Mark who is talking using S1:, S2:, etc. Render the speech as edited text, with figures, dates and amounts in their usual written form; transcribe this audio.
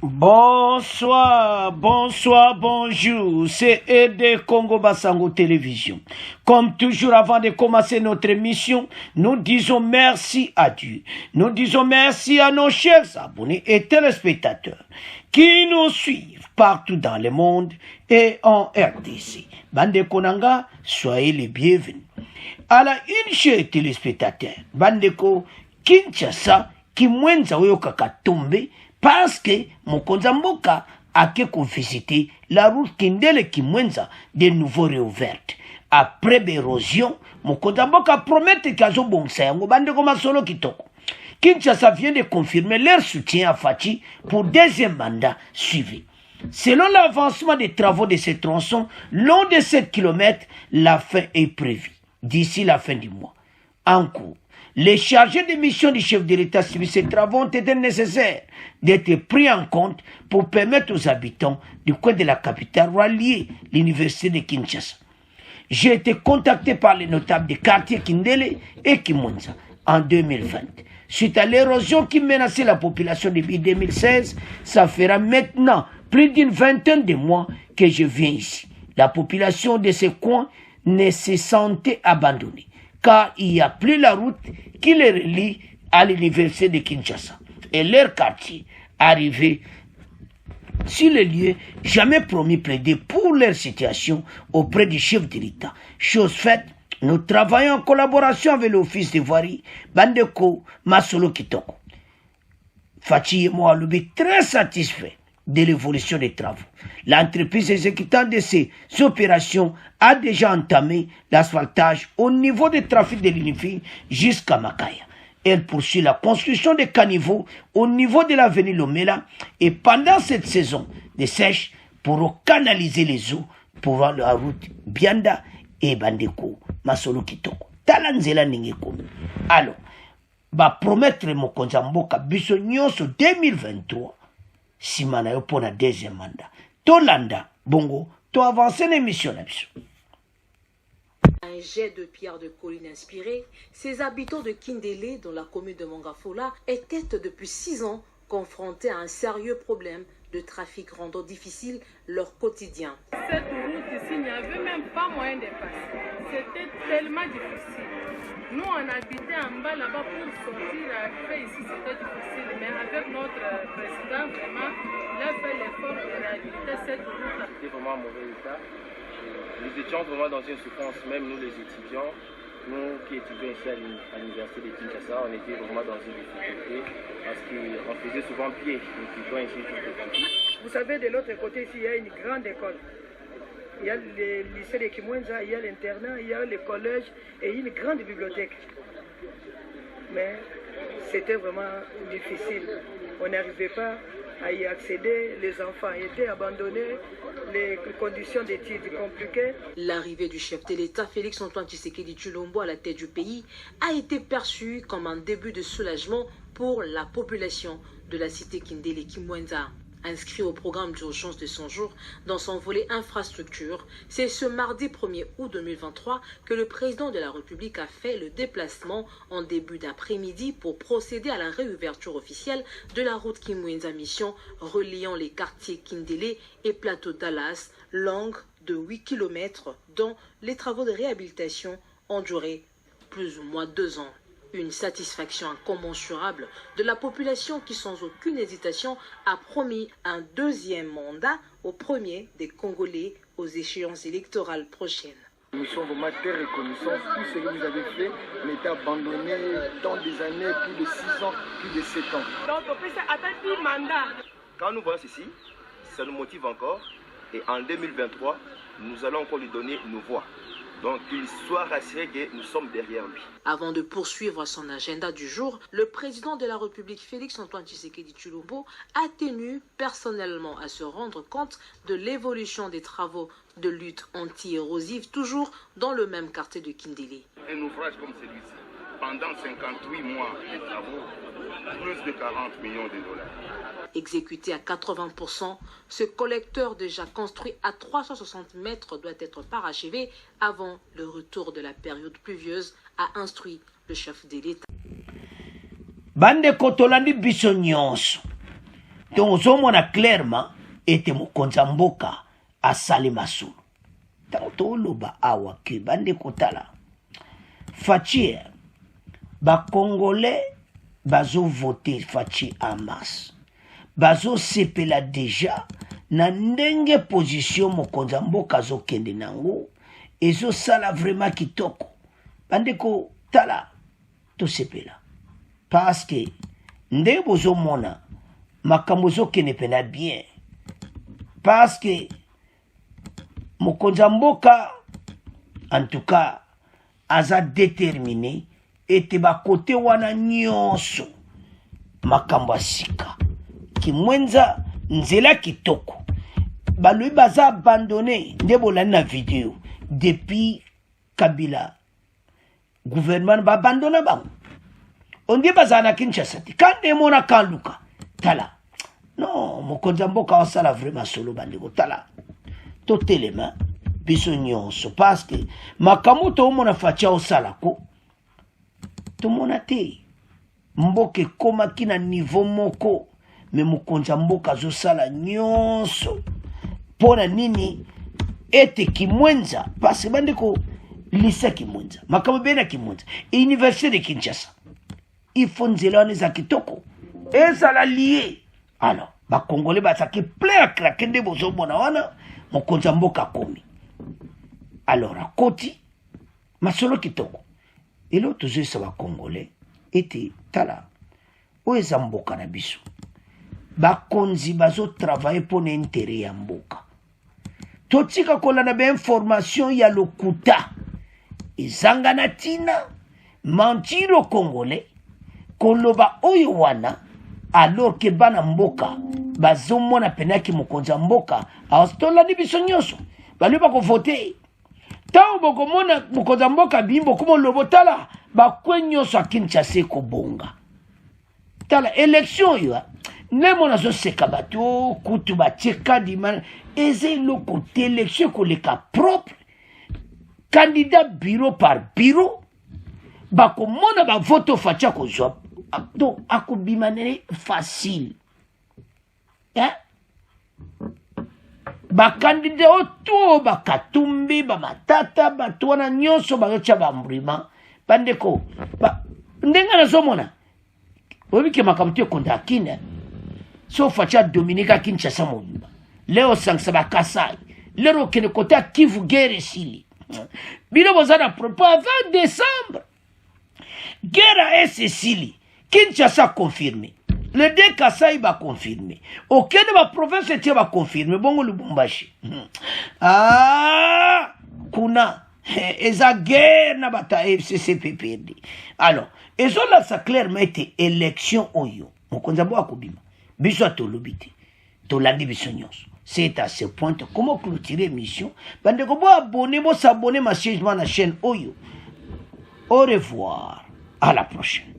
S1: Bonsoir, bonsoir, bonjour, c'est ED Congo Basango Télévision. Comme toujours, avant de commencer notre émission, nous disons merci à Dieu. Nous disons merci à nos chers abonnés et téléspectateurs qui nous suivent partout dans le monde et en RDC. Bande Konanga, soyez les bienvenus. À la une, chers téléspectateurs, Bandeko Kinshasa, Kimwenza Oyokaka tombe, parce que Mokonza Mboka a visité la route Kindele Kimwenza de nouveau réouverte. Après l'érosion, Mokonza Mboka promet que Kazo Bongsa Yango Bandeko Masolo Kitoko. Kinshasa vient de confirmer leur soutien à Fachi pour deuxième mandat suivi. Selon l'avancement des travaux de ce tronçon, long de 7 km, la fin est prévue d'ici la fin du mois. En cours, les chargés de mission du chef de l'État civil, ces travaux ont été nécessaires d'être pris en compte pour permettre aux habitants du coin de la capitale rallier l'université de Kinshasa. J'ai été contacté par les notables des quartiers Kindele et Kimwenza en 2020. Suite à l'érosion qui menaçait la population depuis 2016, ça fera maintenant plus d'une vingtaine de mois que je viens ici. La population de ces coins ne se sentait abandonnée, car il n'y a plus la route qui les relie à l'université de Kinshasa. Et leur quartier, arrivé sur le lieu, jamais promis plaider pour leur situation auprès du chef de l'État. Chose faite, nous travaillons en collaboration avec l'office de voirie, Bandeko Masolo Kitoko. Fachi et moi, très satisfaits de l'évolution des travaux. L'entreprise exécutant de ces opérations a déjà entamé l'asphaltage au niveau du trafic de l'Unifi jusqu'à Makaya. Elle poursuit la construction des caniveaux au niveau de l'avenue Lomela et pendant cette saison de sèche pour canaliser les eaux pour la route Bianda et Bandeko Masolo Kitoko. Talanzela Ningeko. Alors, promettre Mokonza Mboka biso nyonso 2023 simana yo pona deuxième mandat. Tolanda, bongo, to avancer l'émission là-dessus.
S2: Un jet de pierre de colline inspiré, ces habitants de Kindele, dans la commune de Mangafola, étaient depuis 6 ans confrontés à un sérieux problème de trafic rendant difficile leur quotidien.
S3: Cette route ici, il n'y avait même pas moyen de passer. C'était tellement difficile. Nous, on habitait en bas là-bas pour sortir, arriver ici, c'était difficile. Mais avec notre président, vraiment, il a fait l'effort de réhabiliter cette route.
S4: C'était vraiment un mauvais état. Nous étions vraiment dans une souffrance, même nous les étudiants, nous qui étudions ici à l'université de Kinshasa, on était vraiment dans une difficulté parce qu'on faisait souvent pied, nous étudiants ici sur le campus.
S5: Vous savez, de l'autre côté ici, il y a une grande école. Il y a le lycée de Kimwenza, il y a l'internat, il y a le collège et une grande bibliothèque. Mais c'était vraiment difficile. On n'arrivait pas à y accéder, les enfants étaient abandonnés, les conditions d'études compliquées.
S2: L'arrivée du chef de l'État, Félix-Antoine Tshisekedi Tshilombo, à la tête du pays, a été perçue comme un début de soulagement pour la population de la cité Kindele Kimwenza. Inscrit au programme d'urgence de son jour dans son volet infrastructure, c'est ce mardi 1er août 2023 que le président de la République a fait le déplacement en début d'après-midi pour procéder à la réouverture officielle de la route Kimwenza Mission reliant les quartiers Kindele et Plateau Dallas, longue de 8 km, dont les travaux de réhabilitation ont duré plus ou moins 2 ans. Une satisfaction incommensurable de la population qui, sans aucune hésitation, a promis un deuxième mandat au premier des Congolais aux échéances électorales prochaines.
S6: Nous sommes vraiment très reconnaissants. Tout ce que vous avez fait, on était abandonné tant des années, plus de 6 ans, plus de 7 ans.
S3: Donc, on peut attendre mandat.
S4: Quand nous voyons ceci, ça nous motive encore et en 2023, nous allons encore lui donner nos voix. Donc qu'il soit rassuré que nous sommes derrière lui.
S2: Avant de poursuivre son agenda du jour, le président de la République Félix-Antoine Tshisekedi Tshilombo a tenu personnellement à se rendre compte de l'évolution des travaux de lutte anti-érosive, toujours dans le même quartier de Kindele.
S7: Un ouvrage comme celui-ci, pendant 58 mois de travaux, plus de 40 millions de dollars.
S2: Exécuté à 80%, ce collecteur déjà construit à 360 mètres doit être parachevé avant le retour de la période pluvieuse, a instruit le chef de l'État.
S1: Bande Kotolandi Bissonyons. donc ozomona clairement ete mokonzi mboka asali masolo ntango toloba awa ke bande kotala Fachi bakongolais bazovote Fachi en masse bazosepela deja na ndenge position mokonzi mboka azokende nango ezosala vraiment kitoko bandeko tala tosepela parce que nde bozomona makambo ezokende pena bien parce que mokonzi mboka en tout cas aza déterminé ete bakote wana nyonso makambo asika kimwenza nzela kitoko balobi baza abandonné nde bolani na video depuis Kabila gouvernement babandona bango ondie bazala na Kinshasa te kande mona kaluka tala non mokonzi mboka asala vraiment solo bandeko tala totelema biso nyonso parce que makambo tomona Fachi osala ko tomona te mboka ekomaki na niveau moko me mokonzi mboka azosala nyonso mpona nini ete Kimwenza parce que bandeko lycée Kimwenza makambo bena Kimwenza université de Kinshasa il faut nzela wana eza kitoko ezala lié alors bakongole bazaki plein à craquer nde bozomona wana mokonzi mboka akomi alors akoti masolo kitoko elo tozoyesa bakongole ete tala oyo eza mboka na biso bakonzi bazotravaille mpona intere ya mboka totika kolanda bainformation ya lokuta ezanga na ntina mentir au congolais koloba oyo wana alors ke bana mboka bazomona penaki mokonzi mboka aostolandi biso nyonso balobi bakovote ntango bokomona mokonzi mboka bimbo koma olobo tala bakwe nyonso Kinshasa ekobonga tala élection oyo nde mona azoseka bato kutu batie kadima eza eloko te élection ekoleka propre candidat bureau par bureau bakomona bavote Fachi akozwa donc akobima nene facile bakandida oto bakatumbi bamatata bato wana nyonso bazotya bambrima bandeko ndenge nazomona oyebike makambo te ekonda akine so Fachi adominike Kinshasa mobimba leo osangisa bakasai lero okende kote ya Kivu guerre esili bino boza na propos avant décembre guerre esili Kinshasa confirmé le deux Kasai va confirmer aucun de ma province était va confirmer bongo Lubumbashi kuna eza guerre na bata FCC perdi alors ezola ça clairement été élection oyo mokonzi mboka akobima biso atolobi te tolandi biso nyonso c'est à ce point comment clôturer émission bandeko bo abonner bo s'abonner massivement na chaîne oyo au revoir à la prochaine.